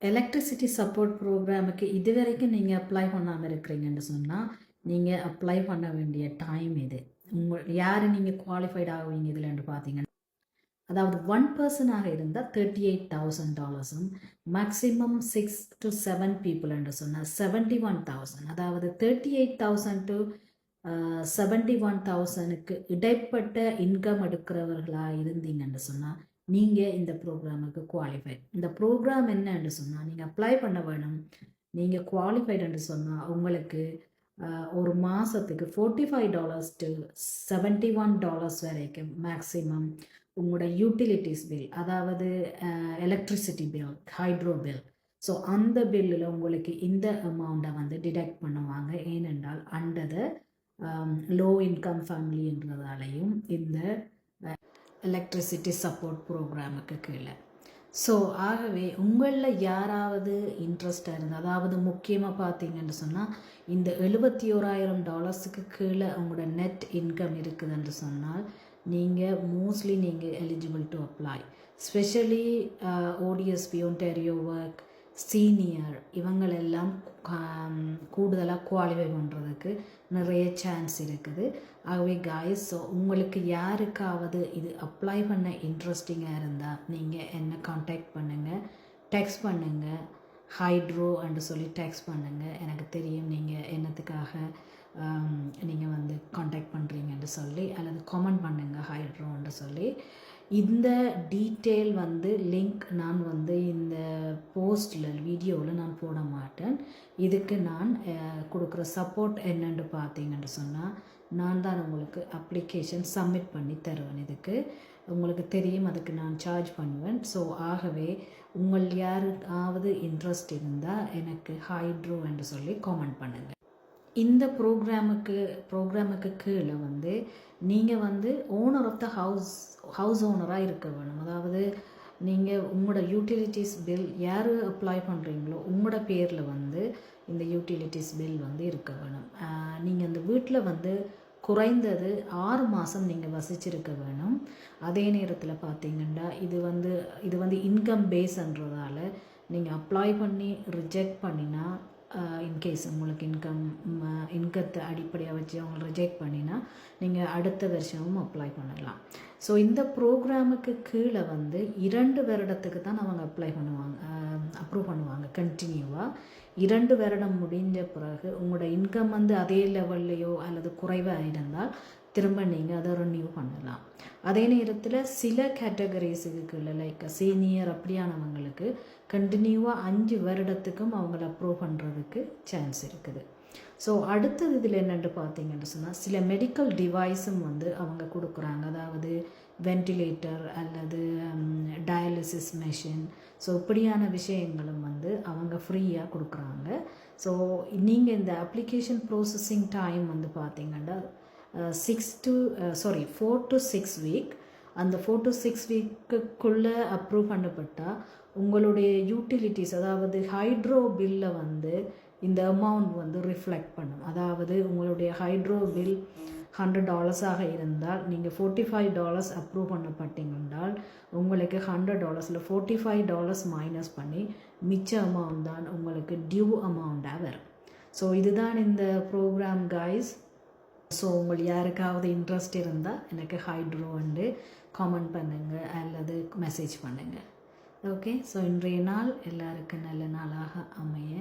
Electricity support ப்ரோக்ராமுக்கு இதுவரைக்கும் நீங்கள் அப்ளை பண்ணாமல் இருக்கிறீங்கன்னு சொன்னால் நீங்கள் அப்ளை பண்ண வேண்டிய டைம் இது. யார் நீங்கள் குவாலிஃபைட் ஆகுவீங்க இதில்ன்னு பார்த்தீங்கன்னா, அதாவது 1 பர்சனாக இருந்தால் $38,000 மேக்ஸிமம் 6 to 7 பீப்புள் என்று சொன்னால் 71,000. அதாவது 38,000 to 71,000க்கு இடைப்பட்ட இன்கம் எடுக்கிறவர்களாக இருந்தீங்கன்னு சொன்னால் நீங்கள் இந்த ப்ரோக்ராமுக்கு குவாலிஃபை. இந்த ப்ரோக்ராம் என்னன்னு சொன்னால் நீங்கள் அப்ளை பண்ண வேணும். நீங்கள் குவாலிஃபைடுன்னு சொன்னால் உங்களுக்கு ஒரு மாதத்துக்கு $45 to $71 வரைக்கும் மேக்ஸிமம் உங்களோட யூட்டிலிட்டிஸ் பில், அதாவது electricity bill, hydro bill, so அந்த பில்லில் உங்களுக்கு இந்த அமௌண்ட்டை வந்து டிடெக்ட் பண்ணுவாங்க. ஏனென்றால் அண்டர் த லோ இன்கம் ஃபேமிலின்றதாலையும் இந்த எலக்ட்ரிசிட்டி சப்போர்ட் ப்ரோக்ராமுக்கு கீழே. ஸோ ஆகவே உங்களில் யாராவது இன்ட்ரெஸ்டாக இருந்தால், அதாவது முக்கியமாக பார்த்தீங்கன்னு சொன்னால் இந்த $71,000 கீழே உங்களோட நெட் இன்கம் இருக்குதுன்னு சொன்னால் நீங்கள் மோஸ்ட்லி நீங்கள் eligible to apply. Specially ODSP, Ontario work, senior இவங்களெல்லாம் கூடுதலாக குவாலிஃபை பண்ணுறதுக்கு நிறைய சான்ஸ் இருக்குது. ஆகவே காய்ஸ், ஸோ உங்களுக்கு யாருக்காவது இது அப்ளை பண்ண இன்ட்ரெஸ்டிங்காக இருந்தால் நீங்கள் என்னை காண்டாக்ட் பண்ணுங்கள், டெக்ஸ்ட் பண்ணுங்கள், ஹைட்ரோ என்று சொல்லி டெக்ஸ்ட் பண்ணுங்கள். எனக்கு தெரியும் நீங்கள் என்னத்துக்காக நீங்கள் வந்து காண்டாக்ட் பண்ணுறீங்கன்னு சொல்லி, அல்லது கமெண்ட் பண்ணுங்கள் ஹைட்ரோன்னு சொல்லி. இந்த டீட்டெயில் வந்து லிங்க் நான் வந்து இந்த போஸ்டில் வீடியோவில் நான் போட மாட்டேன். இதுக்கு நான் கொடுக்குற சப்போர்ட் என்னென்னு பார்த்தீங்கன்னு சொன்னால் நான் தான் உங்களுக்கு அப்ளிகேஷன் சப்மிட் பண்ணி தருவேன். இதுக்கு உங்களுக்கு தெரியும், அதுக்கு நான் சார்ஜ் பண்ணுவேன். ஸோ ஆகவே உங்கள் யாருக்காவது இன்ட்ரெஸ்ட் இருந்தால் எனக்கு ஹைட்ரோ என்று சொல்லி கமெண்ட் பண்ணுங்கள். இந்த ப்ரோக்ராமுக்கு கீழே வந்து நீங்கள் வந்து ஓனர் ஆஃப் த ஹவுஸ் ஓனராக இருக்க வேணும். அதாவது நீங்கள் உங்களோட யூட்டிலிட்டிஸ் பில் யார் அப்ளை பண்ணுறீங்களோ உங்களோட பேரில் வந்து இந்த யூட்டிலிட்டிஸ் பில் வந்து இருக்க வேணும். நீங்கள் அந்த வீட்டில் வந்து குறைந்தது 6 மாதம் நீங்கள் வசிச்சிருக்க வேணும். அதே நேரத்தில் பார்த்தீங்கன்னா இது வந்து இன்கம் பேஸ்ன்றதால நீங்கள் அப்ளை பண்ணி ரிஜெக்ட் பண்ணினா, இன்கேஸ் உங்களுக்கு இன்கத்தை அடிப்படையாக வச்சு அவங்க ரிஜெக்ட் பண்ணினா நீங்கள் அடுத்த வருஷமும் அப்ளை பண்ணலாம். ஸோ இந்த ப்ரோக்ராமுக்கு கீழே வந்து 2 வருடத்துக்கு தான் அவங்க அப்ரூவ் பண்ணுவாங்க கண்டினியூவாக. 2 வருடம் முடிஞ்ச பிறகு உங்களோட இன்கம் வந்து அதே லெவல்லையோ அல்லது குறைவாக இருந்தால் திரும்ப நீங்கள் அதை ரினியூ பண்ணலாம். அதே நேரத்தில் சில கேட்டகரிஸுக்கு கீழே லைக் சீனியர் அப்படியானவங்களுக்கு கண்டினியூவாக 5 வருடத்துக்கும் அவங்கள அப்ரூவ் பண்ணுறதுக்கு சான்ஸ் இருக்குது. ஸோ அடுத்தது இதில் என்னென்று பார்த்தீங்கன்னு சொன்னால் சில மெடிக்கல் டிவைஸும் வந்து அவங்க கொடுக்குறாங்க. அதாவது வென்டிலேட்டர் அல்லது டயாலிசிஸ் மெஷின், ஸோ இப்படியான விஷயங்களும் வந்து அவங்க ஃப்ரீயாக கொடுக்குறாங்க. ஸோ நீங்கள் இந்த அப்ளிகேஷன் ப்ரோசஸிங் டைம் வந்து பார்த்தீங்கன்னா 4 to 6 வீக். அந்த 4 to 6 வீக்குக்குள்ளே அப்ரூவ் பண்ணப்பட்டால் உங்களுடைய யூட்டிலிட்டிஸ், அதாவது ஹைட்ரோ பில்லை வந்து இந்த அமௌண்ட் வந்து ரிஃப்ளெக்ட் பண்ணும். அதாவது உங்களுடைய ஹைட்ரோ பில் $100 இருந்தால் நீங்கள் $45 அப்ரூவ் பண்ணப்பட்டீங்கன்றால் உங்களுக்கு $100 $45 மைனஸ் பண்ணி மிச்ச அமௌண்ட் தான் உங்களுக்கு டியூ அமௌண்ட்டாக வரும். ஸோ இதுதான் இந்த ப்ரோக்ராம் காய்ஸ். ஸோ உங்களுக்கு யாருக்காவது இன்ட்ரெஸ்ட் இருந்தால் எனக்கு ஹைட்ரோ வந்து காமெண்ட் பண்ணுங்கள் அல்லது மெசேஜ் பண்ணுங்கள். ஓகே, ஸோ இன்றைய நாள் எல்லாருக்கும் நல்ல நாளாக அமைய